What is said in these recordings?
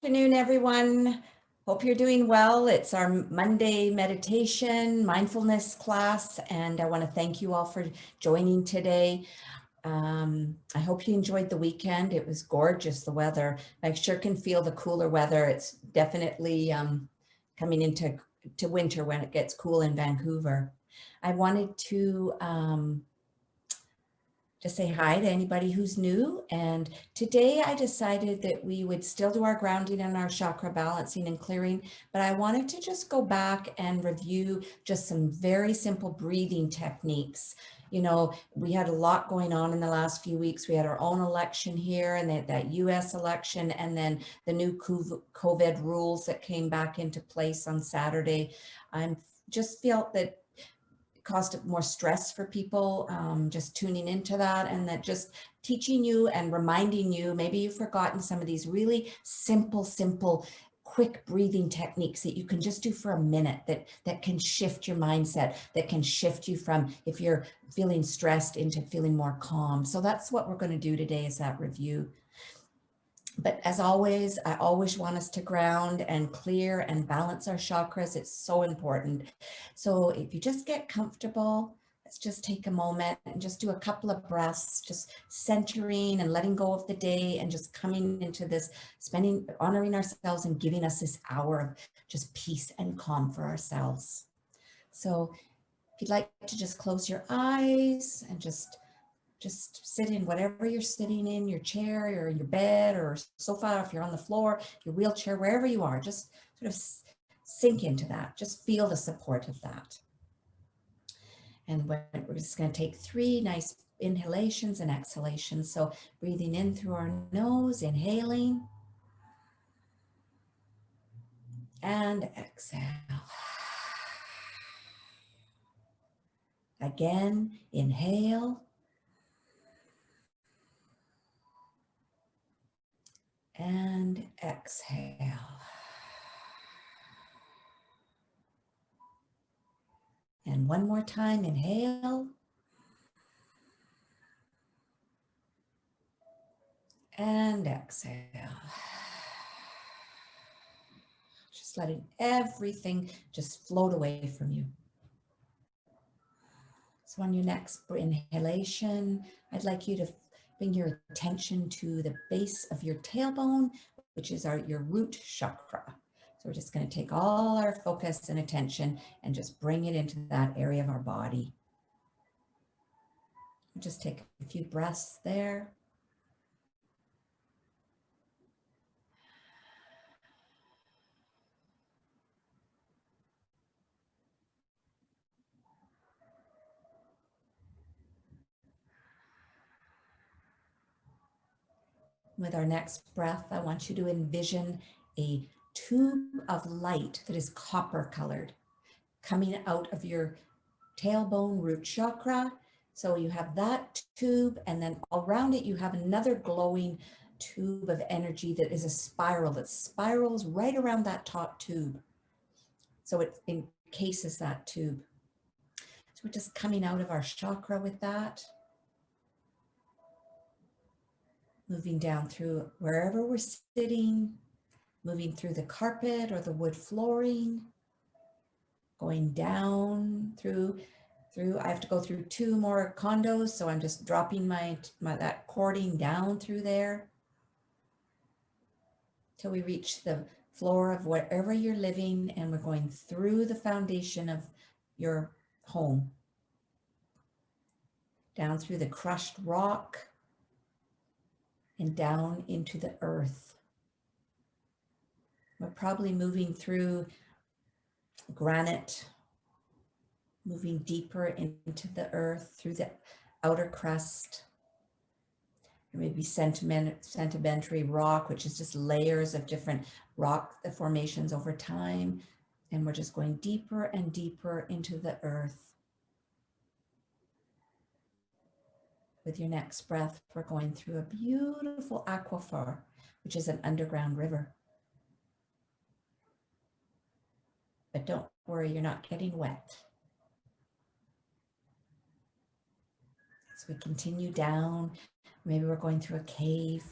Afternoon, everyone. Hope you're doing well. It's our Monday meditation mindfulness class, and I want to thank you all for joining today. I hope you enjoyed the weekend. It was gorgeous, the weather. I sure can feel the cooler weather. It's definitely coming into winter when it gets cool in Vancouver. I wanted to just say hi to anybody who's new. And today I decided that we would still do our grounding and our chakra balancing and clearing, but I wanted to just go back and review just some very simple breathing techniques. You know, we had a lot going on in the last few weeks. We had our own election here and that US election, and then the new COVID rules that came back into place on Saturday. I just felt that caused more stress for people, just tuning into that, and that just teaching you and reminding you, maybe you've forgotten some of these really simple, quick breathing techniques that you can just do for a minute that can shift your mindset, that can shift you from, if you're feeling stressed, into feeling more calm. So that's what we're going to do today, is that review. But as always, I always want us to ground and clear and balance our chakras. It's so important. So if you just get comfortable, let's just take a moment and just do a couple of breaths, just centering and letting go of the day and just coming into this, honoring ourselves and giving us this hour of just peace and calm for ourselves. So if you'd like to just close your eyes and just sit in whatever you're sitting in, your chair or your bed or sofa, if you're on the floor, your wheelchair, wherever you are, just sort of sink into that. Just feel the support of that. And we're just going to take 3 nice inhalations and exhalations. So breathing in through our nose, inhaling, and exhale. Again, inhale. And exhale. And one more time, inhale. And exhale. Just letting everything just float away from you. So on your next inhalation, I'd like you to bring your attention to the base of your tailbone, which is your root chakra. So we're just going to take all our focus and attention and just bring it into that area of our body. Just take a few breaths there. With our next breath, I want you to envision a tube of light that is copper colored coming out of your tailbone root chakra. So you have that tube, and then around it you have another glowing tube of energy that is a spiral that spirals right around that top tube. So it encases that tube. So we're just coming out of our chakra with that. Moving down through wherever we're sitting, moving through the carpet or the wood flooring, going down through, I have to go through 2 more condos, so I'm just dropping that cording down through there till we reach the floor of wherever you're living, and we're going through the foundation of your home, down through the crushed rock, and down into the earth. We're probably moving through granite, moving deeper into the earth through the outer crust. There may be sedimentary rock, which is just layers of different rock formations over time. And we're just going deeper and deeper into the earth. With your next breath, we're going through a beautiful aquifer, which is an underground river. But don't worry, you're not getting wet. As we continue down, maybe we're going through a cave.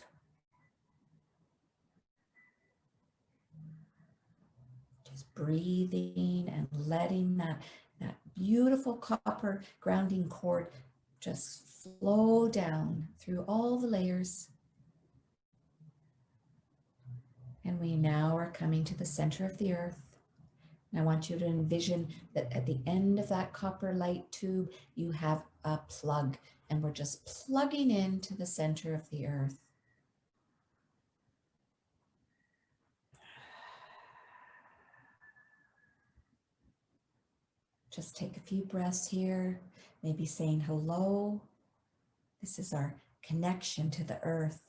breathing and letting that beautiful copper grounding cord just flow down through all the layers. And we now are coming to the center of the earth. And I want you to envision that at the end of that copper light tube, you have a plug, and we're just plugging into the center of the earth. Just take a few breaths here, maybe saying hello. This is our connection to the earth.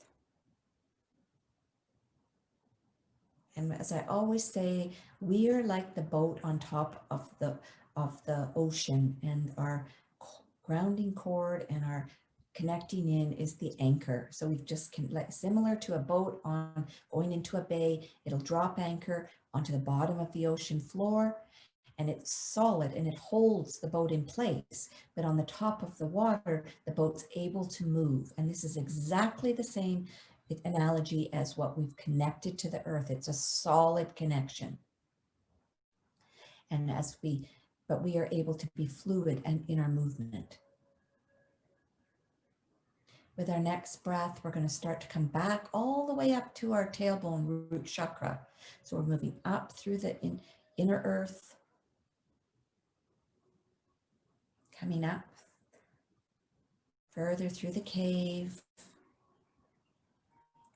And as I always say, we are like the boat on top of the ocean, and our grounding cord and our connecting in is the anchor. So we've just similar to a boat on going into a bay, it'll drop anchor onto the bottom of the ocean floor, and it's solid and it holds the boat in place. But on the top of the water, the boat's able to move. And this is exactly the same analogy as what we've connected to the earth. It's a solid connection. And but we are able to be fluid and in our movement. With our next breath, we're going to start to come back all the way up to our tailbone root chakra. So we're moving up through the inner earth, coming up further through the cave,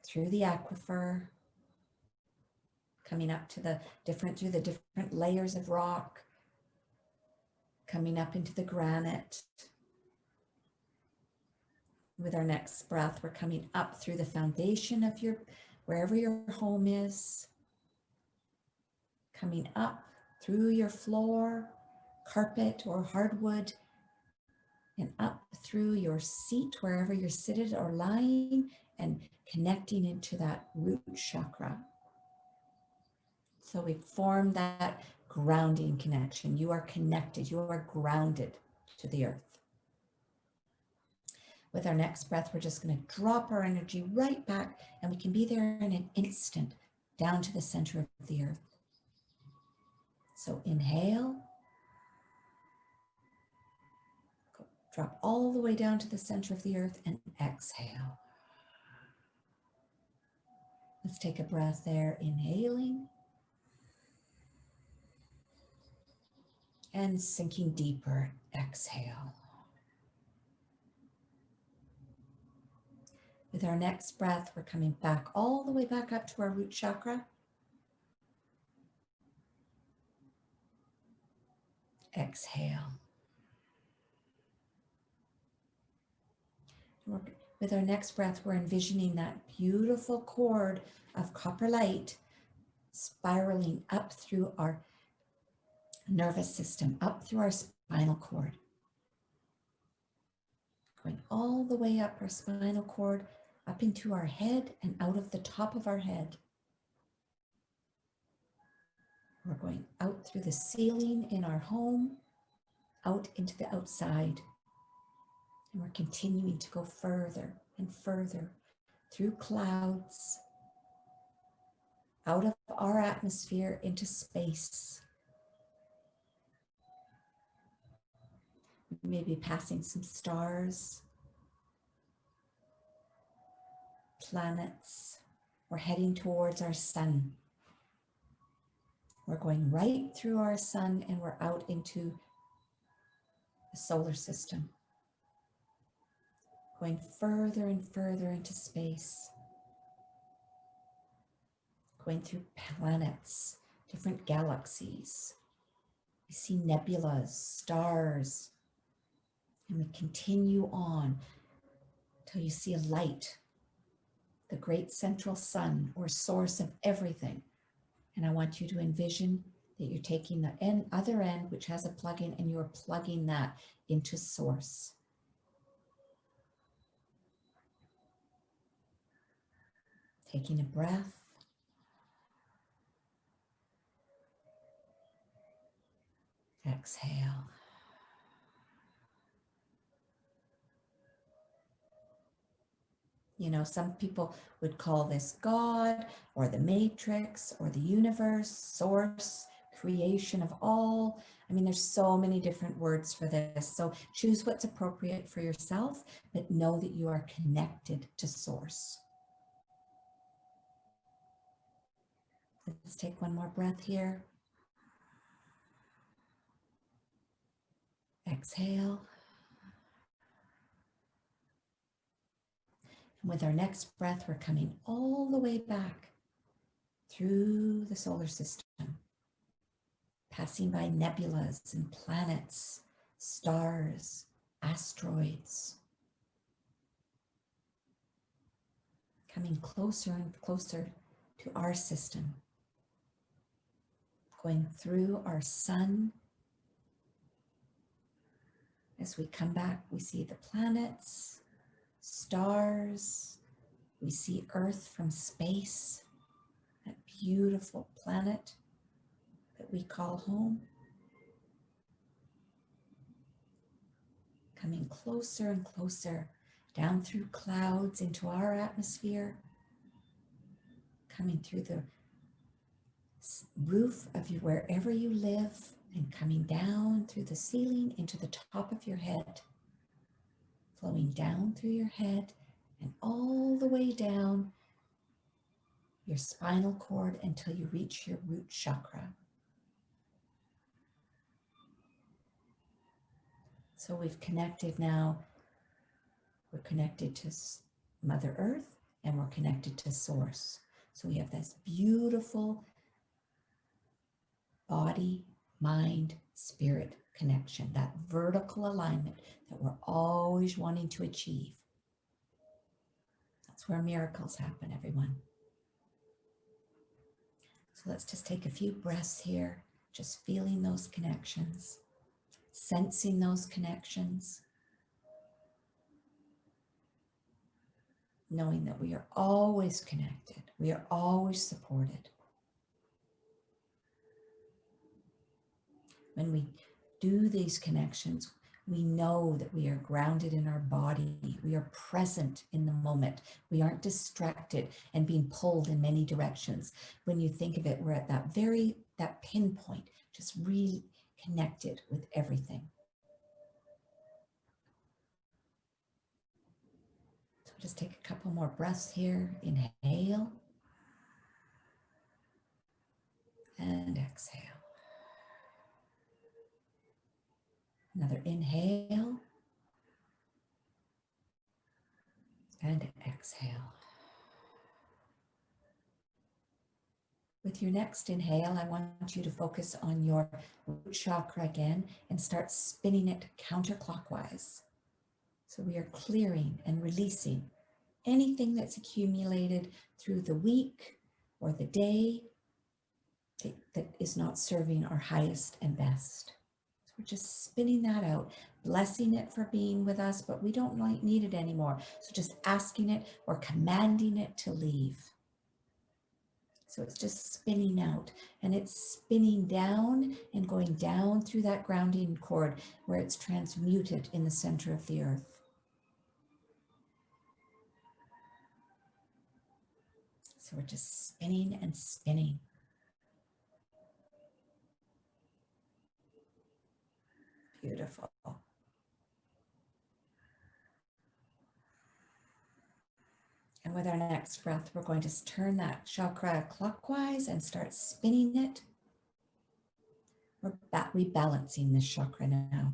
through the aquifer, coming up to through the different layers of rock, coming up into the granite. With our next breath, we're coming up through the foundation of wherever your home is, coming up through your floor, carpet or hardwood, and up through your seat, wherever you're seated or lying, and connecting into that root chakra. So we form that grounding connection. You are connected, you are grounded to the earth. With our next breath, we're just going to drop our energy right back, and we can be there in an instant, down to the center of the earth. So inhale, drop all the way down to the center of the earth, and exhale. Let's take a breath there, inhaling, and sinking deeper, exhale. With our next breath, we're coming back all the way back up to our root chakra. Exhale. With our next breath, we're envisioning that beautiful cord of copper light spiraling up through our nervous system, up through our spinal cord. Going all the way up our spinal cord, up into our head and out of the top of our head. We're going out through the ceiling in our home, out into the outside. And we're continuing to go further and further through clouds, out of our atmosphere into space. We may be passing some stars, planets. We're heading towards our sun. We're going right through our sun, and we're out into the solar system. Going further and further into space. Going through planets, different galaxies. We see nebulas, stars, and we continue on till you see a light, the great central sun or source of everything. And I want you to envision that you're taking the other end, which has a plug-in, and you're plugging that into source. Taking a breath. Exhale. You know, some people would call this God or the matrix or the universe, source, creation of all. I mean, there's so many different words for this. So choose what's appropriate for yourself, but know that you are connected to source. Let's take one more breath here. Exhale. And with our next breath, we're coming all the way back through the solar system, passing by nebulas and planets, stars, asteroids, coming closer and closer to our system, going through our sun. As we come back, we see the planets, stars, we see Earth from space, that beautiful planet that we call home. Coming closer and closer down through clouds into our atmosphere, coming through the roof of you wherever you live, and coming down through the ceiling into the top of your head, flowing down through your head and all the way down your spinal cord until you reach your root chakra. So we've connected now. We're connected to Mother Earth and we're connected to Source. So we have this beautiful body, mind, spirit connection, that vertical alignment that we're always wanting to achieve. That's where miracles happen, everyone. So let's just take a few breaths here, just feeling those connections, sensing those connections, knowing that we are always connected, we are always supported. When we do these connections, we know that we are grounded in our body. We are present in the moment. We aren't distracted and being pulled in many directions. When you think of it, we're at that pinpoint, just really connected with everything. So just take a couple more breaths here. Inhale and exhale. Another inhale and exhale. With your next inhale, I want you to focus on your root chakra again and start spinning it counterclockwise. So we are clearing and releasing anything that's accumulated through the week or the day that is not serving our highest and best. So we're just spinning that out, blessing it for being with us, but we don't need it anymore. So just asking it or commanding it to leave. So it's just spinning out, and it's spinning down and going down through that grounding cord where it's transmuted in the center of the earth. So we're just spinning and spinning. Beautiful. And with our next breath, we're going to turn that chakra clockwise and start spinning it. We're rebalancing this chakra now.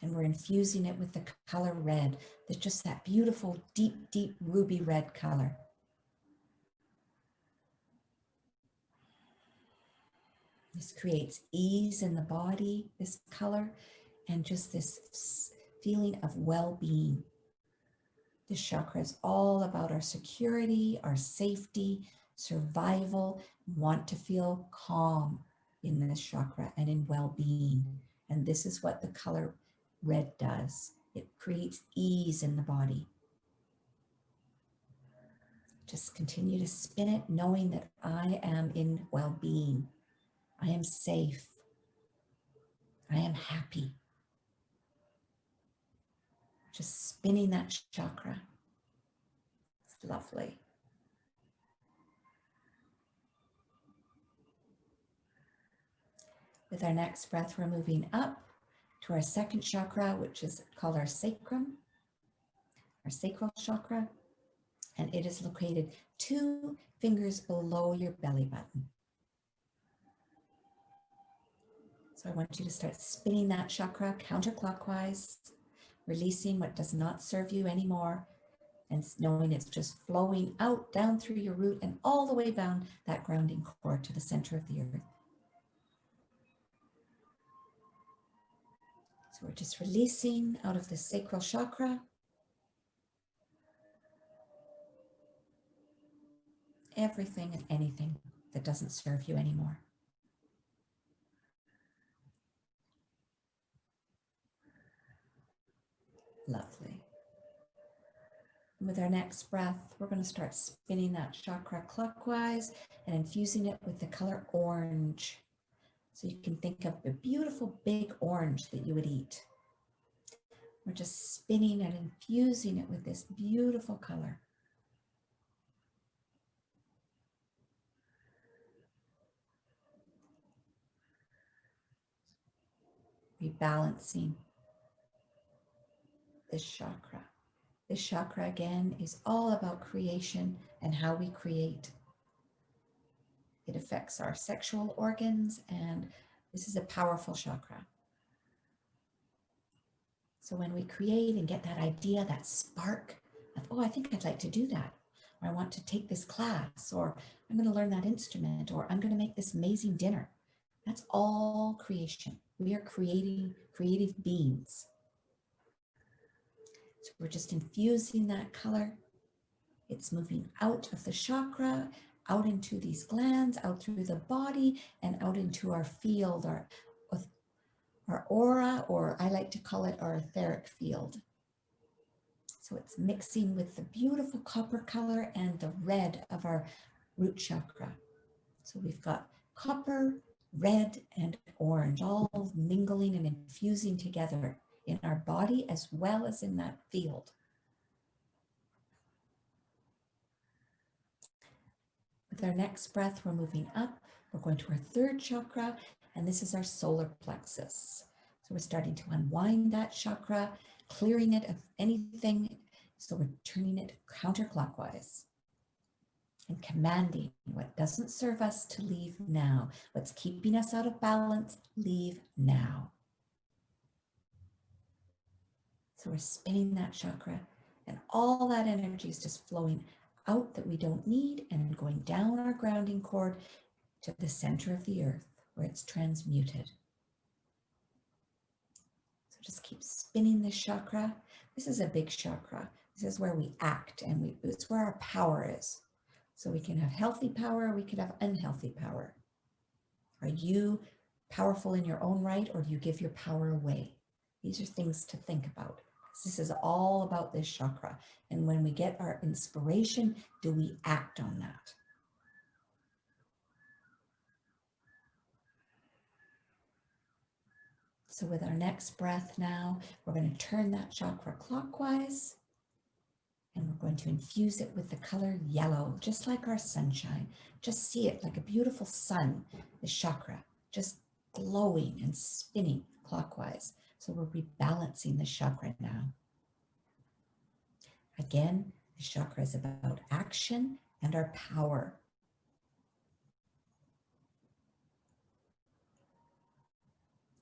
And we're infusing it with the color red. There's just that beautiful, deep, deep ruby red color. This creates ease in the body, this color, and just this feeling of well-being. This chakra is all about our security, our safety, survival. We want to feel calm in this chakra and in well-being. And this is what the color red does. It creates ease in the body. Just continue to spin it, knowing that I am in well-being. I am safe. I am happy. Just spinning that chakra. It's lovely. With our next breath, we're moving up to our second chakra, which is called our sacrum, our sacral chakra, and it is located 2 fingers below your belly button. So I want you to start spinning that chakra counterclockwise, releasing what does not serve you anymore, and knowing it's just flowing out, down through your root and all the way down that grounding cord to the center of the earth. So we're just releasing out of the sacral chakra everything and anything that doesn't serve you anymore. Lovely. And with our next breath, we're going to start spinning that chakra clockwise and infusing it with the color orange. So you can think of a beautiful big orange that you would eat. We're just spinning and infusing it with this beautiful color. Rebalancing this chakra. This chakra, again, is all about creation and how we create. It affects our sexual organs, and this is a powerful chakra. So when we create and get that idea, that spark of, oh, I think I'd like to do that, or I want to take this class, or I'm going to learn that instrument, or I'm going to make this amazing dinner. That's all creation. We are creating creative beings. So we're just infusing that color. It's moving out of the chakra, out into these glands, out through the body, and out into our field, our aura, or I like to call it our etheric field. So it's mixing with the beautiful copper color and the red of our root chakra. So we've got copper, red, and orange, all mingling and infusing together in our body as well as in that field. With our next breath, we're moving up. We're going to our third chakra, and this is our solar plexus. So we're starting to unwind that chakra, clearing it of anything. So we're turning it counterclockwise and commanding what doesn't serve us to leave now. What's keeping us out of balance, leave now. So we're spinning that chakra, and all that energy is just flowing out that we don't need and going down our grounding cord to the center of the earth where it's transmuted. So just keep spinning this chakra. This is a big chakra. This is where we act, and it's where our power is. So we can have healthy power, we could have unhealthy power. Are you powerful in your own right, or do you give your power away? These are things to think about. This is all about this chakra. And when we get our inspiration, do we act on that? So with our next breath now, we're going to turn that chakra clockwise, and we're going to infuse it with the color yellow, just like our sunshine. Just see it like a beautiful sun, the chakra, just glowing and spinning clockwise. So we're rebalancing the chakra now. Again, the chakra is about action and our power.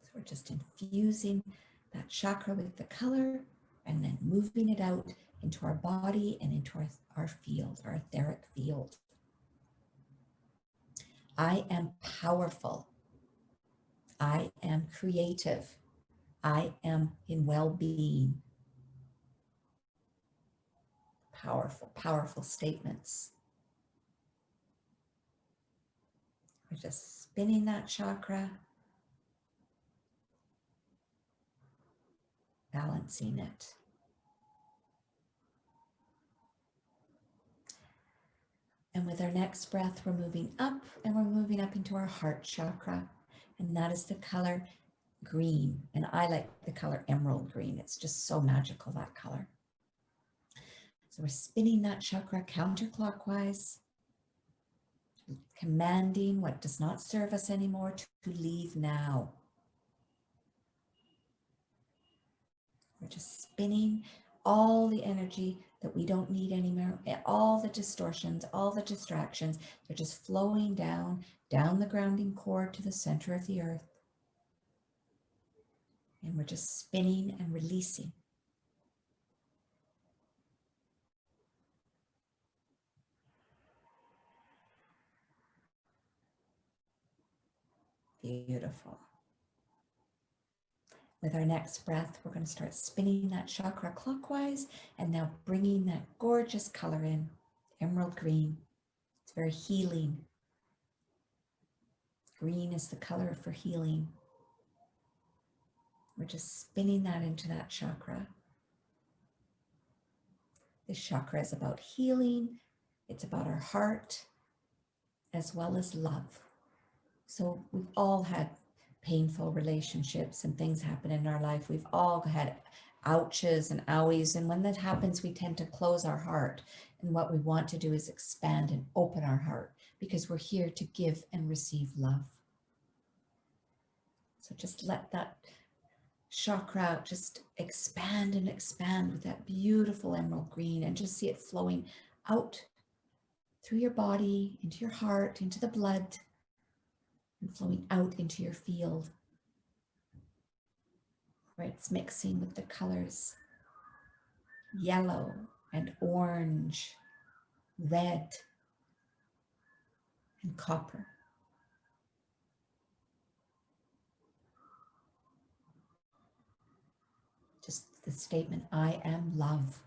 So we're just infusing that chakra with the color and then moving it out into our body and into our field, our etheric field. I am powerful. I am creative. I am in well-being. Powerful, powerful statements. We're just spinning that chakra, balancing it. And with our next breath, we're moving up, and we're moving up into our heart chakra. And that is the color green. And I like the color emerald green. It's just so magical, that color. So we're spinning that chakra counterclockwise, commanding what does not serve us anymore to leave now. We're just spinning all the energy that we don't need anymore, all the distortions, all the distractions. They're just flowing down the grounding cord to the center of the earth. And we're just spinning and releasing. Beautiful. With our next breath, we're going to start spinning that chakra clockwise and now bringing that gorgeous color in, emerald green. It's very healing. Green is the color for healing. We're just spinning that into that chakra. This chakra is about healing. It's about our heart as well as love. So we've all had painful relationships and things happen in our life. We've all had ouches and owies. And when that happens, we tend to close our heart. And what we want to do is expand and open our heart because we're here to give and receive love. So just let that chakra just expand and expand with that beautiful emerald green and just see it flowing out through your body, into your heart, into the blood, and flowing out into your field, where it's mixing with the colors yellow and orange, red, and copper. Just the statement, I am love.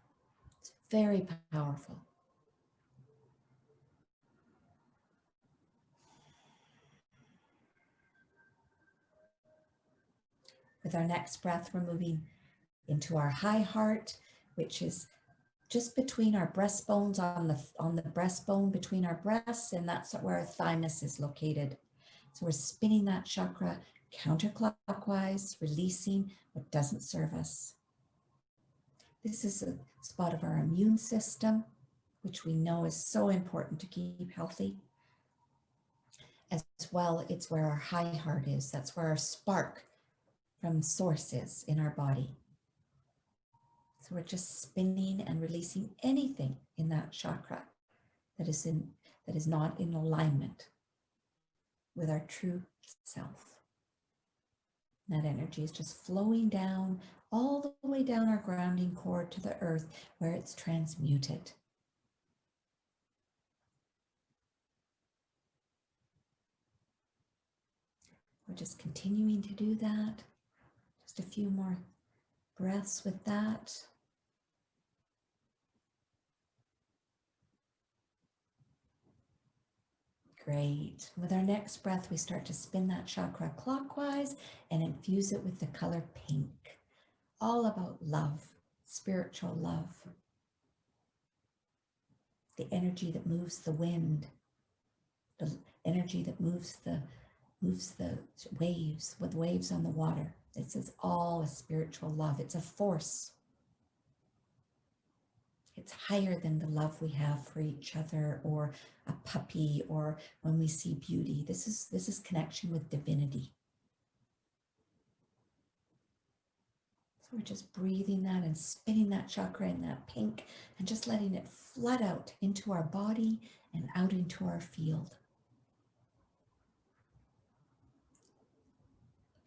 It's very powerful. With our next breath, we're moving into our high heart, which is just between our breastbones, on the breastbone between our breasts, and that's where our thymus is located. So we're spinning that chakra counterclockwise, releasing what doesn't serve us. This is a spot of our immune system, which we know is so important to keep healthy. As well, it's where our high heart is. That's where our spark from source is in our body. So we're just spinning and releasing anything in that chakra that is not in alignment with our true self. That energy is just flowing down all the way down our grounding cord to the earth where it's transmuted. We're just continuing to do that. Just a few more breaths with that. Great. With our next breath, we start to spin that chakra clockwise and infuse it with the color pink. All about love, spiritual love. The energy that moves the wind, the energy that moves the waves, with waves on the water. This is all a spiritual love. It's a force. It's higher than the love we have for each other or a puppy or when we see beauty. This is connection with divinity. So we're just breathing that and spinning that chakra in that pink and just letting it flood out into our body and out into our field.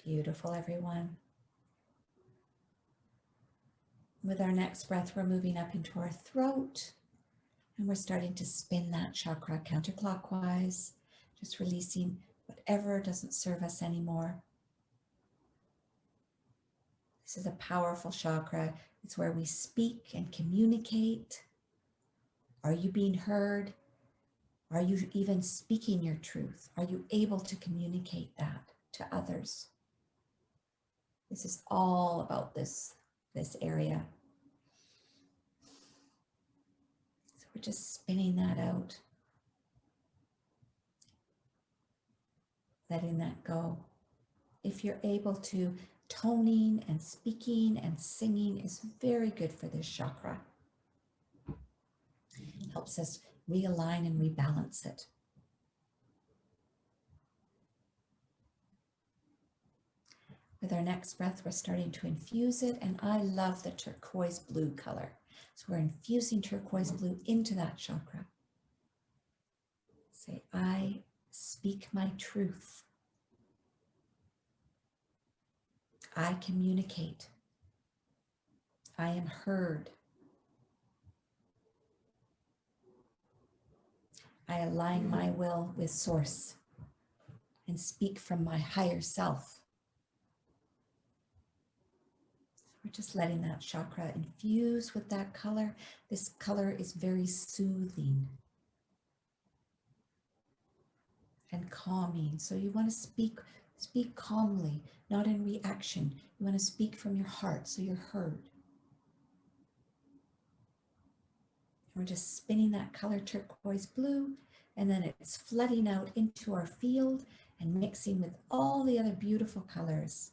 Beautiful, everyone. With our next breath, we're moving up into our throat and we're starting to spin that chakra counterclockwise, just releasing whatever doesn't serve us anymore. This is a powerful chakra. It's where we speak and communicate. Are you being heard? Are you even speaking your truth? Are you able to communicate that to others? This is all about this area. So we're just spinning that out, letting that go. If you're able to, toning and speaking and singing is very good for this chakra. It helps us realign and rebalance it. With our next breath, we're starting to infuse it, and I love the turquoise blue color. So we're infusing turquoise blue into that chakra. Say, I speak my truth. I communicate. I am heard. I align my will with source and speak from my higher self. We're just letting that chakra infuse with that color. This color is very soothing and calming. So you want to speak calmly, not in reaction. You want to speak from your heart so you're heard. We're just spinning that color turquoise blue, and then it's flooding out into our field and mixing with all the other beautiful colors.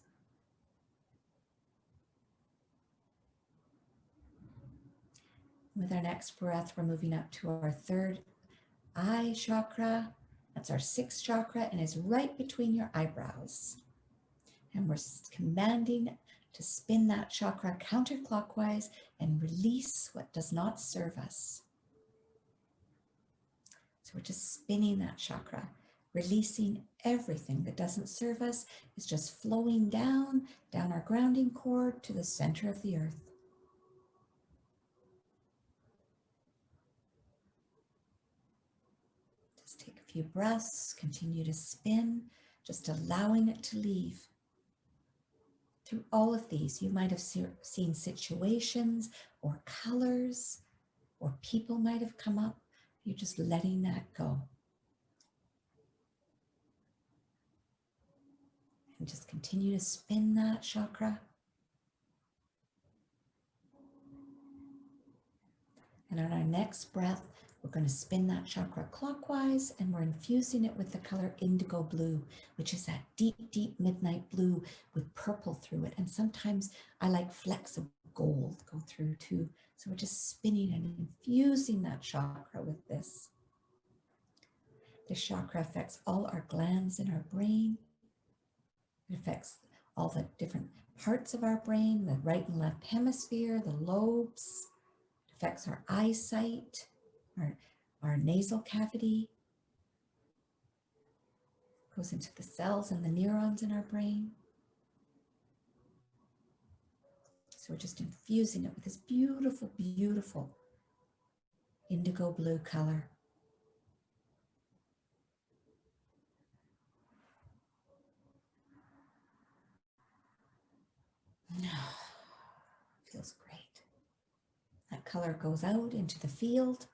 With our next breath, we're moving up to our third eye chakra. That's our sixth chakra and is right between your eyebrows. And we're commanding to spin that chakra counterclockwise and release what does not serve us. So we're just spinning that chakra, releasing everything that doesn't serve us. Is just flowing down our grounding cord to the center of the earth. Just take a few breaths, continue to spin, just allowing it to leave. Through all of these, you might have seen situations or colors or people might have come up. You're just letting that go. And just continue to spin that chakra. And on our next breath, we're going to spin that chakra clockwise, and we're infusing it with the color indigo blue, which is that deep, deep midnight blue with purple through it. And sometimes I like flecks of gold go through too. So we're just spinning and infusing that chakra with this. This chakra affects all our glands in our brain. It affects all the different parts of our brain, the right and left hemisphere, the lobes. It affects our eyesight, our nasal cavity. It goes into the cells and the neurons in our brain. So we're just infusing it with this beautiful, beautiful indigo blue color. Feels great. That color goes out into the field.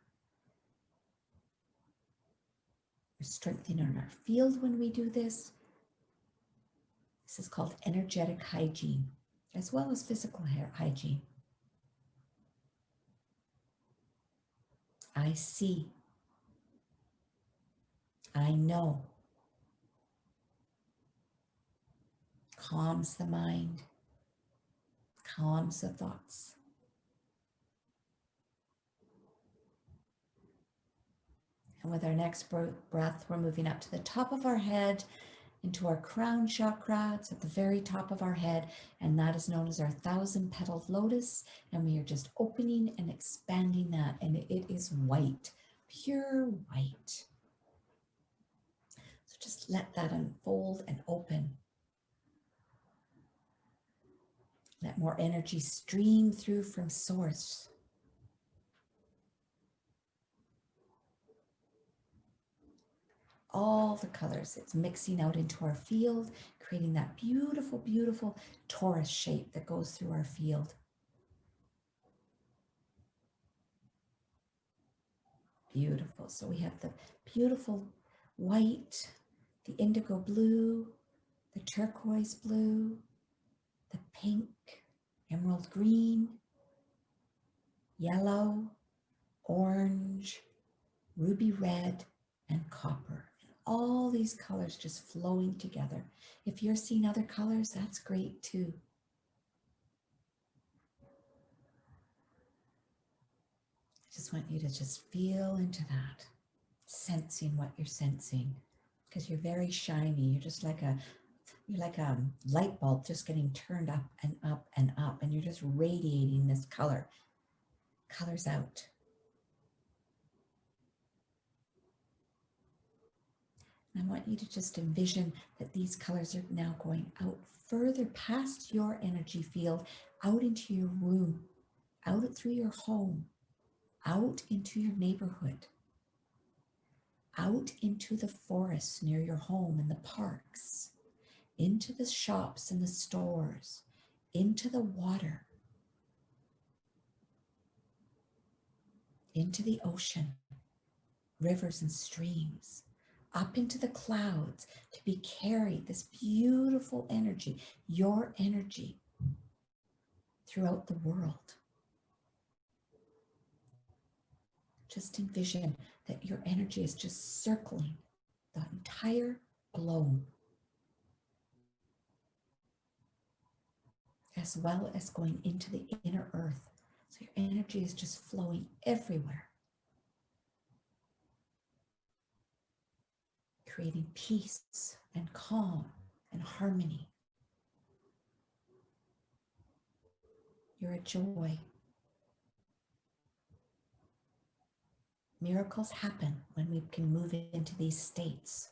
We're strengthening our field when we do this. This is called energetic hygiene, as well as physical hygiene. I see. I know. Calms the mind, calms the thoughts. And with our next breath, we're moving up to the top of our head, into our crown chakra. It's at the very top of our head, and that is known as our 1,000-petaled lotus. And we are just opening and expanding that, and it is white, pure white. So just let that unfold and open. Let more energy stream through from source. All the colors, it's mixing out into our field, creating that beautiful, beautiful torus shape that goes through our field. Beautiful. So we have the beautiful white, the indigo blue, the turquoise blue, the pink, emerald green, yellow, orange, ruby red, and copper. All these colors just flowing together. If you're seeing other colors, that's great too. I just want you to just feel into that, sensing what you're sensing, because you're very shiny. You're just like you're like a light bulb just getting turned up and up and up, and you're just radiating this colors out. And I want you to just envision that these colors are now going out further past your energy field, out into your room, out through your home, out into your neighborhood, out into the forests near your home and the parks, into the shops and the stores, into the water, into the ocean, rivers and streams, up into the clouds, to be carried, this beautiful energy, your energy, throughout the world. Just envision that your energy is just circling the entire globe, as well as going into the inner earth. So your energy is just flowing everywhere, creating peace and calm and harmony. You're a joy. Miracles happen when we can move into these states.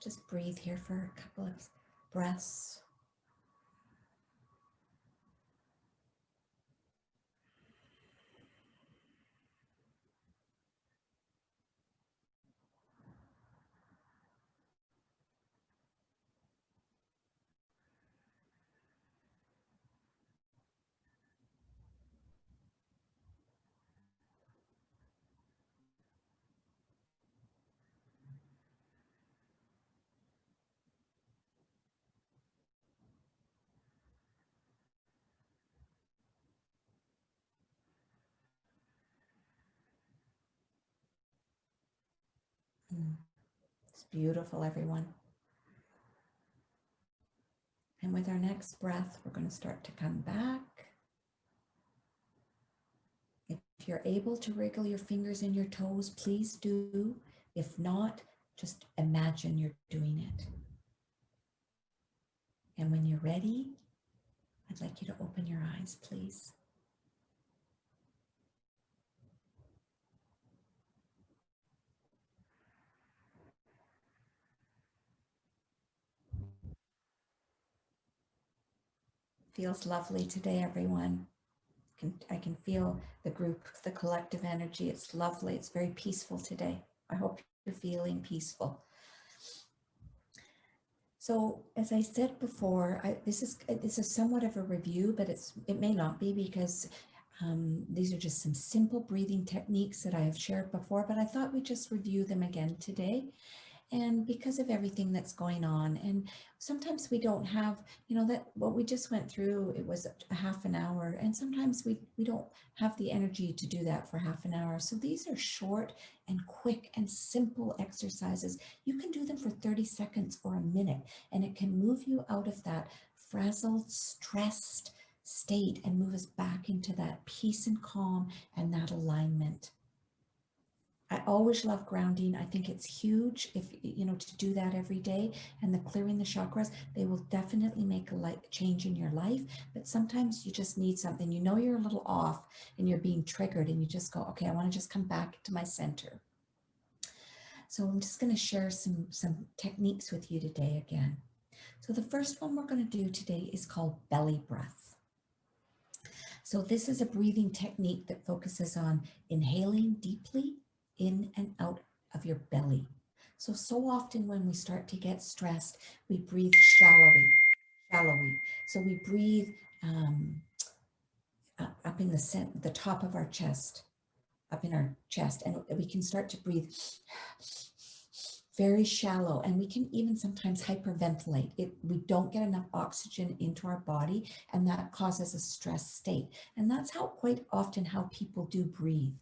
Just breathe here for a couple of breaths. It's beautiful, everyone. And with our next breath, we're going to start to come back. If you're able to wriggle your fingers and your toes, please do. If not, just imagine you're doing it. And when you're ready, I'd like you to open your eyes, please. Feels lovely today, everyone. I can feel the group, the collective energy. It's lovely. It's very peaceful today. I hope you're feeling peaceful. So, as I said before, this is somewhat of a review, but it may not be, because these are just some simple breathing techniques that I have shared before, but I thought we'd just review them again today. And because of everything that's going on, and sometimes we don't have, that what we just went through, it was a half an hour, and sometimes we don't have the energy to do that for half an hour. So these are short and quick and simple exercises. You can do them for 30 seconds or a minute, and it can move you out of that frazzled, stressed state and move us back into that peace and calm and that alignment. I always love grounding. I think it's huge if, to do that every day, and the clearing the chakras, they will definitely make a change in your life. But sometimes you just need something, you're a little off and you're being triggered, and you just go, okay, I want to just come back to my center. So I'm just going to share some techniques with you today again. So the first one we're going to do today is called belly breath. So this is a breathing technique that focuses on inhaling deeply in and out of your belly. So often when we start to get stressed, we breathe shallowly. So we breathe up in the top of our chest, up in our chest, and we can start to breathe very shallow, and we can even sometimes hyperventilate. We don't get enough oxygen into our body, and that causes a stress state. And that's quite often how people do breathe.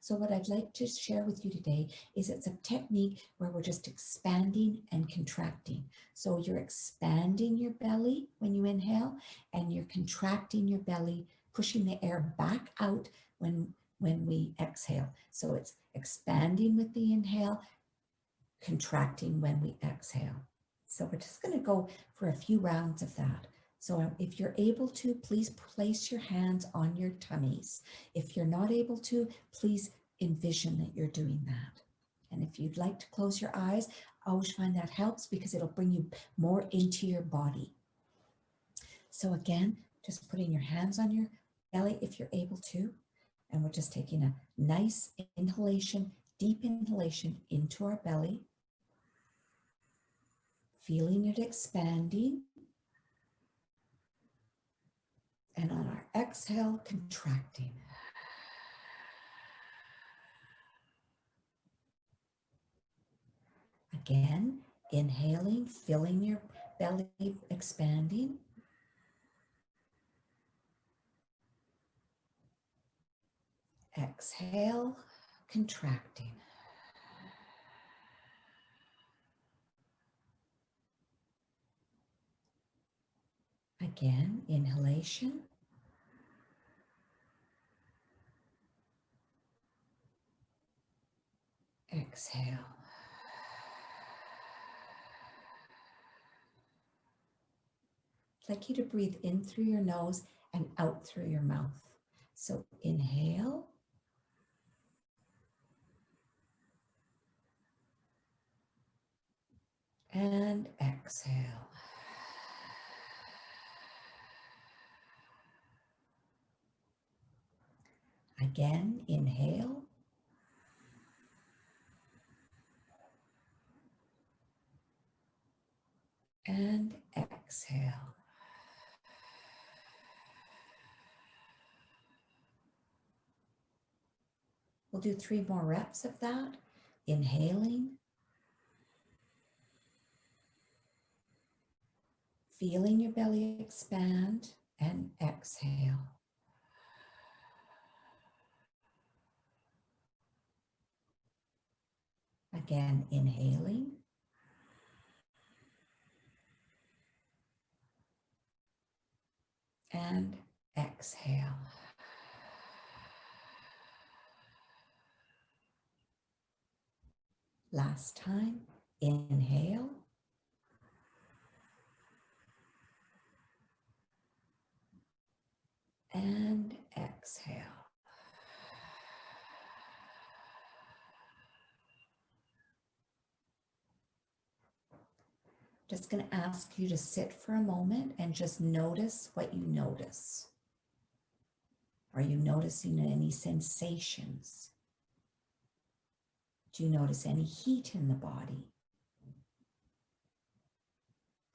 So what I'd like to share with you today is it's a technique where we're just expanding and contracting. So you're expanding your belly when you inhale, and you're contracting your belly, pushing the air back out when when we exhale. So it's expanding with the inhale, contracting when we exhale. So we're just going to go for a few rounds of that. So if you're able to, please place your hands on your tummies. If you're not able to, please envision that you're doing that. And if you'd like to close your eyes, I always find that helps because it'll bring you more into your body. So again, just putting your hands on your belly if you're able to. And we're just taking a nice inhalation, deep inhalation into our belly. Feeling it expanding. And on our exhale, contracting. Again, inhaling, filling your belly, expanding. Exhale, contracting. Again, inhalation. Exhale. I'd like you to breathe in through your nose and out through your mouth. So inhale. And exhale. Again, inhale. And exhale. We'll do 3 more reps of that. Inhaling. Feeling your belly expand and exhale. Again, inhaling. And exhale. Last time, inhale. And exhale. Just going to ask you to sit for a moment and just notice what you notice. Are you noticing any sensations? Do you notice any heat in the body?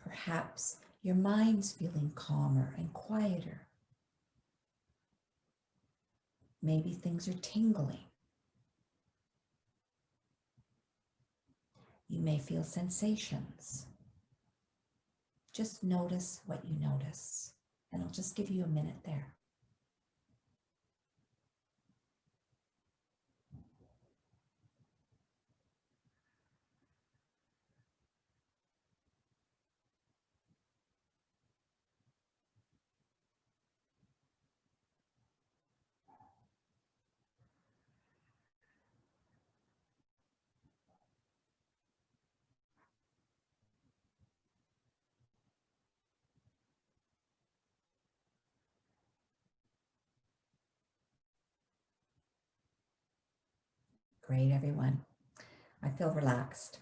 Perhaps your mind's feeling calmer and quieter. Maybe things are tingling. You may feel sensations. Just notice what you notice, and I'll just give you a minute there. Great, everyone. I feel relaxed.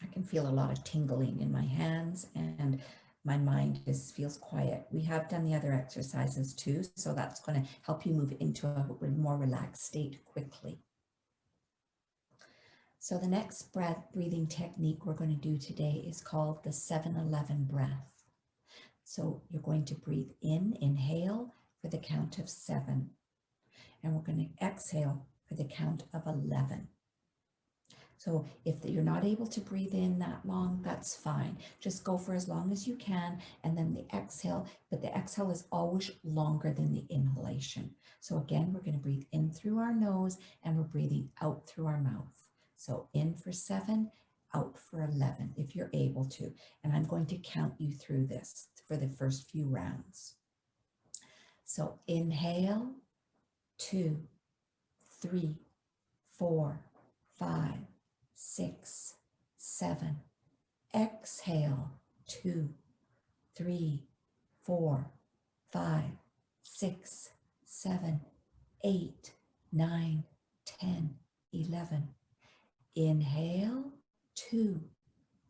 I can feel a lot of tingling in my hands and my mind feels quiet. We have done the other exercises too, so that's going to help you move into a more relaxed state quickly. So the next breathing technique we're going to do today is called the 7-11 breath. So you're going to breathe in, inhale for the count of 7, and we're going to exhale for the count of 11. So if you're not able to breathe in that long, that's fine. Just go for as long as you can, and then the exhale, but the exhale is always longer than the inhalation. So again, we're going to breathe in through our nose, and we're breathing out through our mouth. So in for 7, out for 11, if you're able to. And I'm going to count you through this for the first few rounds. So inhale, 2, 3, 4, 5, 6, 7. Exhale, 2, 3, 4, 5, 6, 7, 8, 9, 10, 11. Inhale, 2,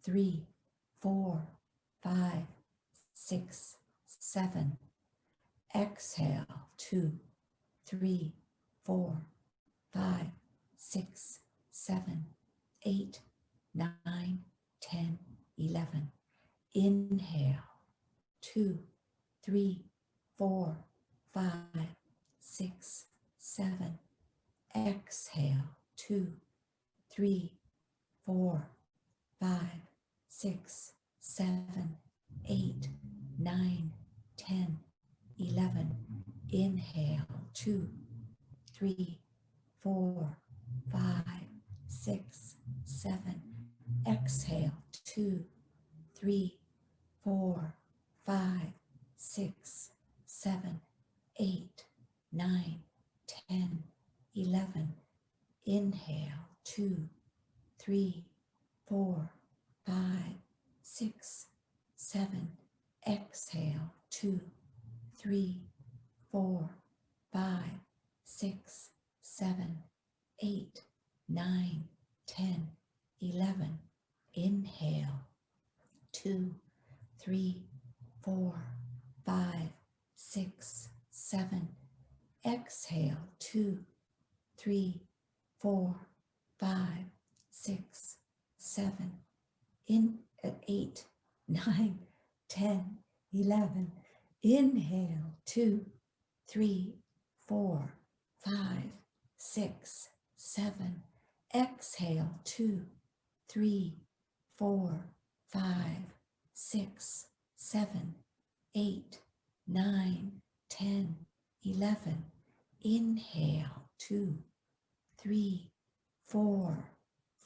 3, 4, 5, 6, 7. Exhale, 2, 3, 4, 5, 6, 7, 8, 9, 10, 11. Inhale, 2, 3, 4, 5, 6, 7. Exhale, 2, 3, 4, 5, 6, 7, 8, 9, 10, 11. Inhale, 2, 3, 4, 5, 6, 7. Exhale, 2, 3, 4, 5, 6, 7, 8, 9, 10, 11. Inhale, 2, 3, 4, 5, 6, 7. Exhale, 2, 3, 4, 5, 6, 7, 8, 9, 10, 11. Inhale, 2, 3, 4, 5, 6, 7. Exhale, 2, 3, 4, 5, 6, 7. In at 8, 9, 10, 11. Inhale, 2, 3, 4, 5, 6, 7. Exhale, 2, 3, 4, 5, 6, 7, 8, 9, 10, 11. Inhale, 2, 3, 4,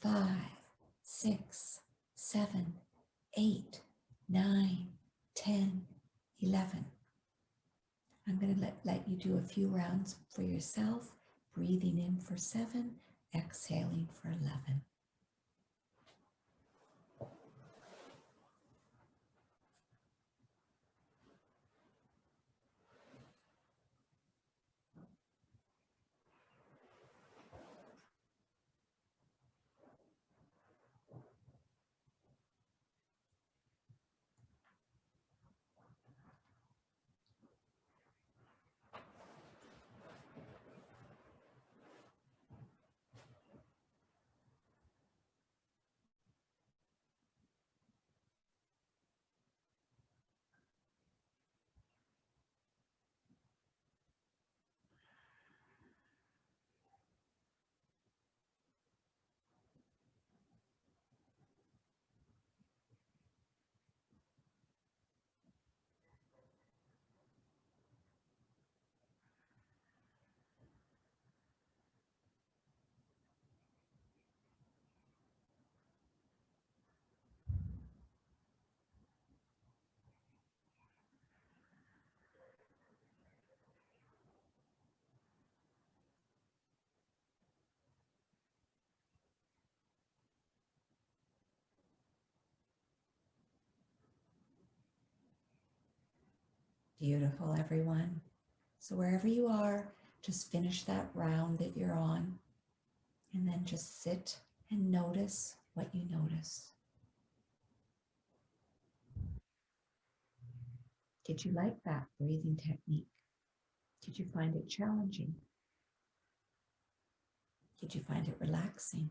5, 6, 7, 8, 9, 10, 11. I'm going to let you do a few rounds for yourself, breathing in for 7, exhaling for 11. Beautiful, everyone. So wherever you are, just finish that round that you're on, and then just sit and notice what you notice. Did you like that breathing technique? Did you find it challenging? Did you find it relaxing?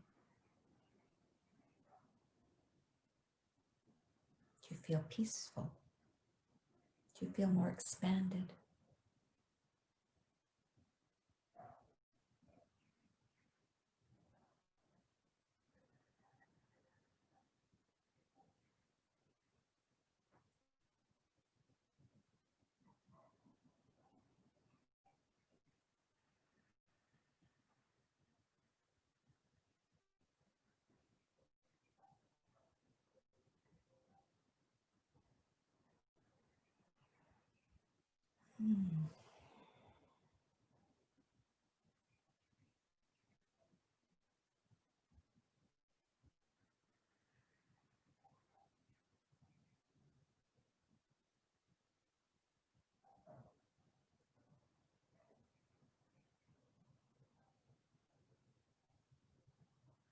Do you feel peaceful? Do you feel more expanded?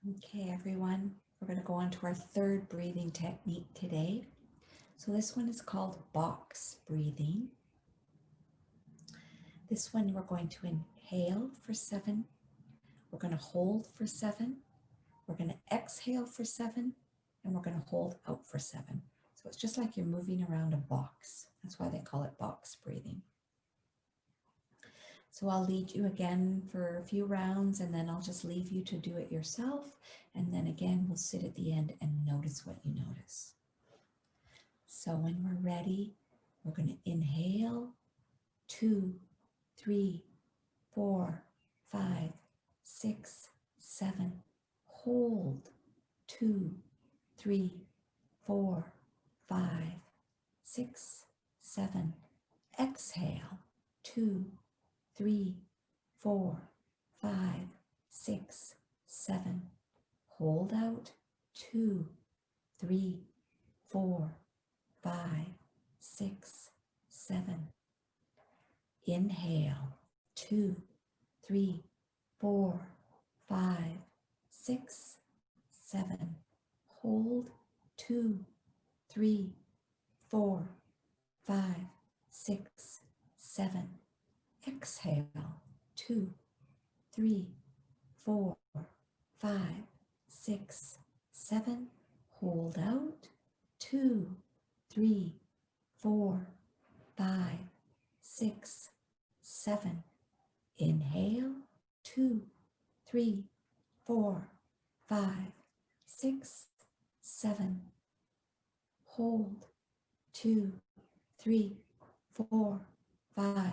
Okay, everyone, we're going to go on to our third breathing technique today. So this one is called box breathing. This one we're going to inhale for 7. We're going to hold for 7. We're going to exhale for 7. And we're going to hold out for 7. So it's just like you're moving around a box. That's why they call it box breathing. So I'll lead you again for a few rounds, and then I'll just leave you to do it yourself. And then again, we'll sit at the end and notice what you notice. So when we're ready, we're going to inhale 2, 3, 4, 5, 6, 7. Hold 2, 3, 4, 5, 6, 7. Exhale 2, 3, 4, 5, 6, 7. Hold out 2, 3, 4, 5, 6, 7. Inhale 2, 3, 4, 5, 6, 7. Hold 2, 3, 4, 5, 6, 7. Exhale 2, 3, 4, 5, 6, 7. Hold out 2, 3, 4, 5, 6, 7. Inhale 2, 3, 4, 5, 6, 7. Hold 2, 3, 4, 5,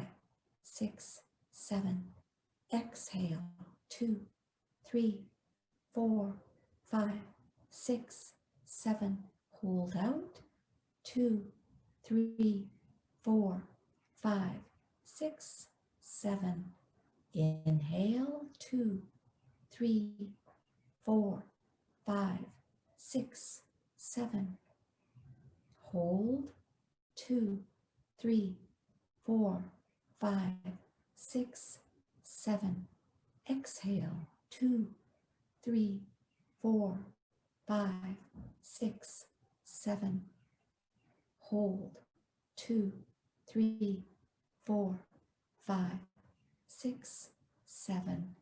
6, 7. Exhale 2, 3, 4, 5, 6, 7. Hold out 2, 3, 4, 5, 6, 7. Inhale 2, 3, 4, 5, 6, 7. Hold 2, 3, 4, 5, 6, 7. Exhale 2, 3, 4, 5, 6, 7. Hold 2, 3, 4, 5, 6, 7.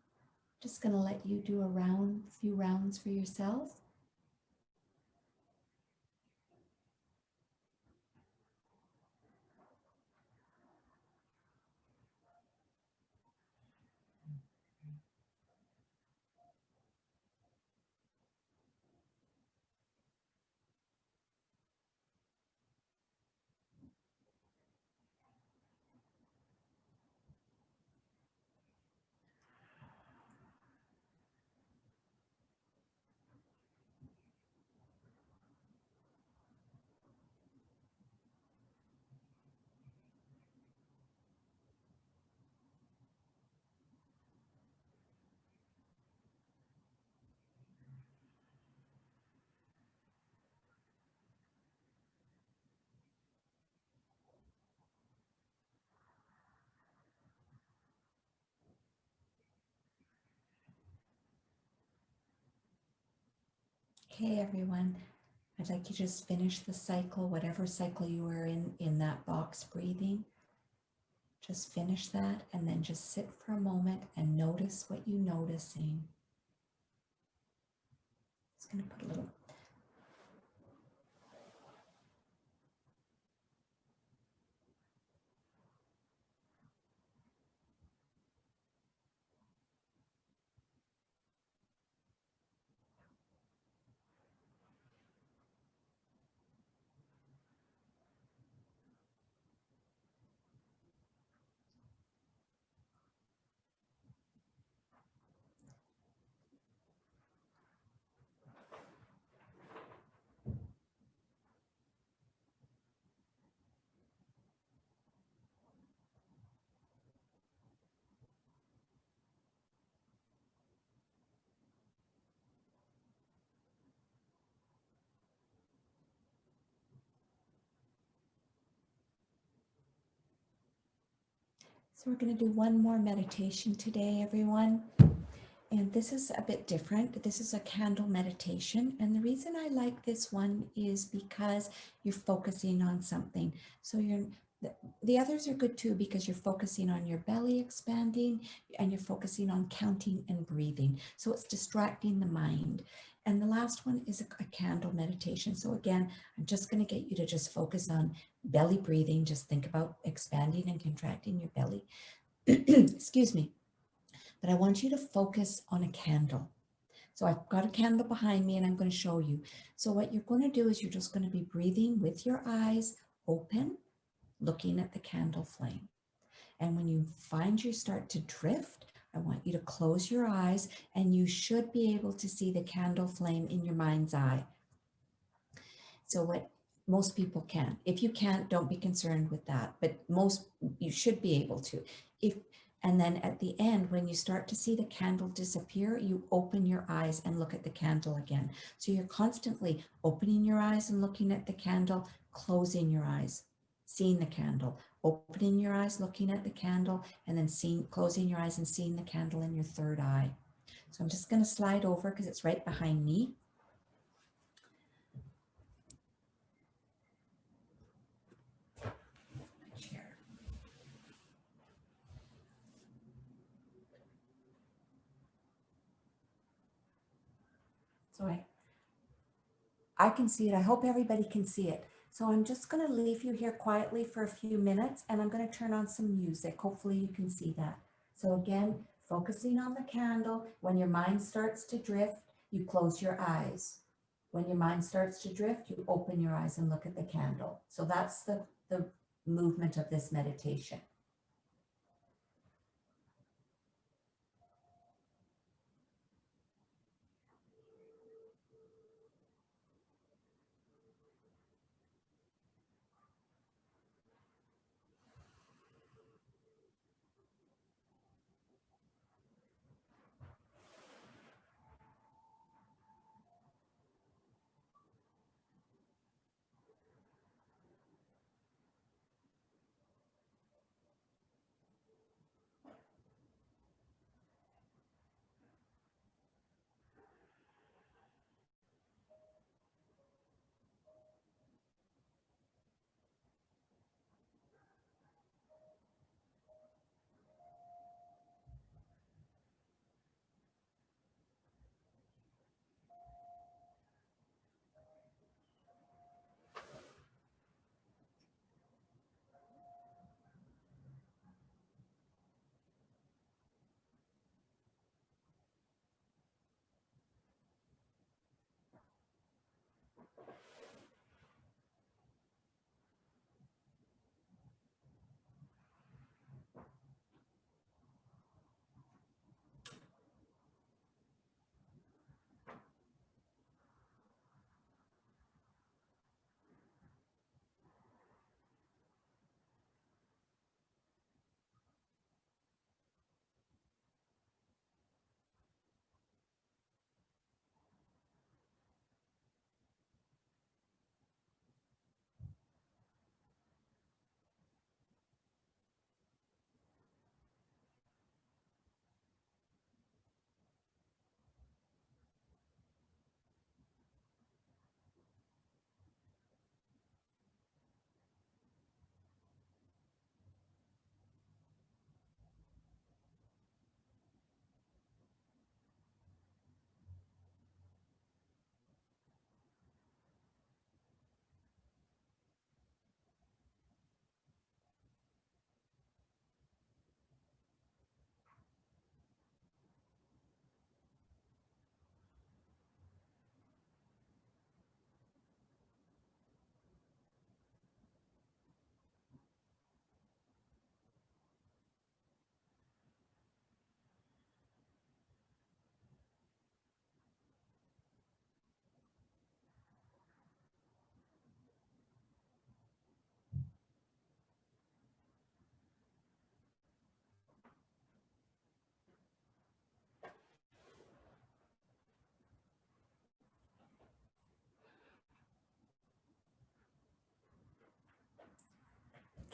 Just going to let you do a few rounds for yourself. Okay, everyone. I'd like you to just finish the cycle, whatever cycle you were in that box breathing. Just finish that and then just sit for a moment and notice what you're noticing. Just going to put a little. So we're going to do one more meditation today, everyone. And this is a bit different. This is a candle meditation. And the reason I like this one is because you're focusing on something. So the others are good too, because you're focusing on your belly expanding and you're focusing on counting and breathing. So it's distracting the mind. And the last one is a candle meditation. So again, I'm just going to get you to just focus on belly breathing. Just think about expanding and contracting your belly. Excuse me. But I want you to focus on a candle. So I've got a candle behind me and I'm going to show you. So what you're going to do is you're just going to be breathing with your eyes open, looking at the candle flame. And when you find you start to drift, I want you to close your eyes and you should be able to see the candle flame in your mind's eye. So what most people can. If you can't, don't be concerned with that. But you should be able to. And then at the end, when you start to see the candle disappear, you open your eyes and look at the candle again. So you're constantly opening your eyes and looking at the candle, closing your eyes, seeing the candle, opening your eyes, looking at the candle, and then closing your eyes and seeing the candle in your third eye. So I'm just going to slide over because it's right behind me. So I can see it. I hope everybody can see it. So I'm just going to leave you here quietly for a few minutes and I'm going to turn on some music. Hopefully you can see that. So again, focusing on the candle. When your mind starts to drift, you close your eyes. When your mind starts to drift, you open your eyes and look at the candle. So that's the movement of this meditation.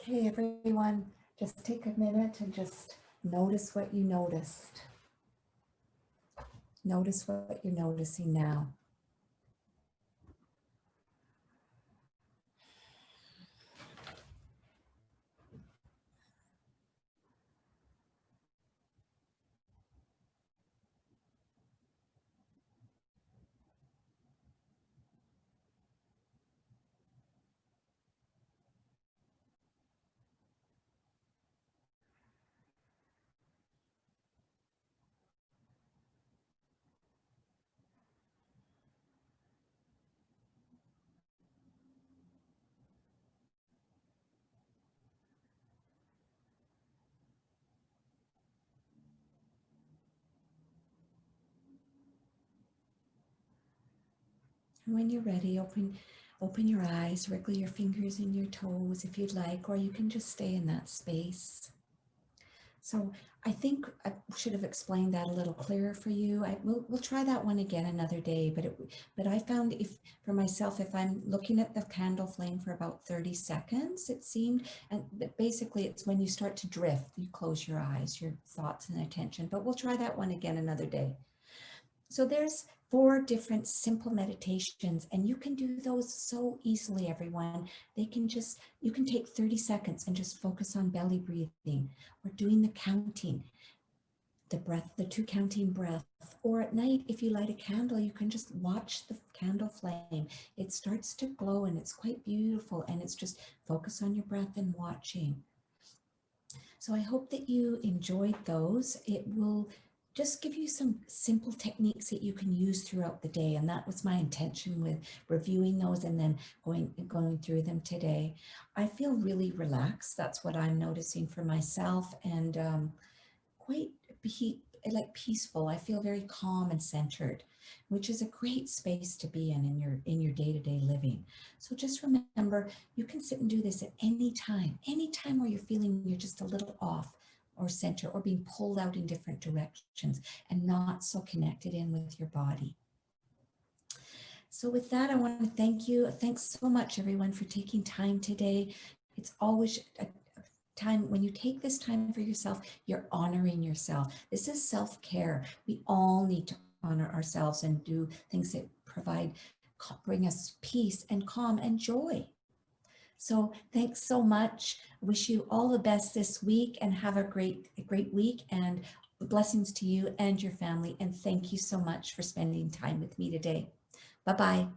Okay, everyone, just take a minute and just notice what you noticed. Notice what you're noticing now. And when you're ready, open your eyes, wriggle your fingers and your toes if you'd like, or you can just stay in that space. So I think I should have explained that a little clearer for you. We'll try that one again another day, but I found for myself, if I'm looking at the candle flame for about 30 seconds, it seemed, but basically it's when you start to drift, you close your eyes, your thoughts and attention, but we'll try that one again another day. So there's 4 different simple meditations, and you can do those so easily, everyone. You can take 30 seconds and just focus on belly breathing or doing the counting, the breath, the 2 counting breath. Or at night, if you light a candle, you can just watch the candle flame. It starts to glow and it's quite beautiful, and it's just focus on your breath and watching. So I hope that you enjoyed those. It will just give you some simple techniques that you can use throughout the day. And that was my intention with reviewing those and then going through them today. I feel really relaxed. That's what I'm noticing for myself, and quite peaceful. I feel very calm and centered, which is a great space to be in your day-to-day living. So just remember, you can sit and do this at any time where you're feeling you're just a little off or center or being pulled out in different directions and not so connected in with your body. So with that, I want to thank you. Thanks so much, everyone, for taking time today. It's always a time when you take this time for yourself, you're honoring yourself. This is self-care. We all need to honor ourselves and do things that bring us peace and calm and joy. So thanks so much. Wish you all the best this week and have a great week, and blessings to you and your family. And thank you so much for spending time with me today. Bye-bye.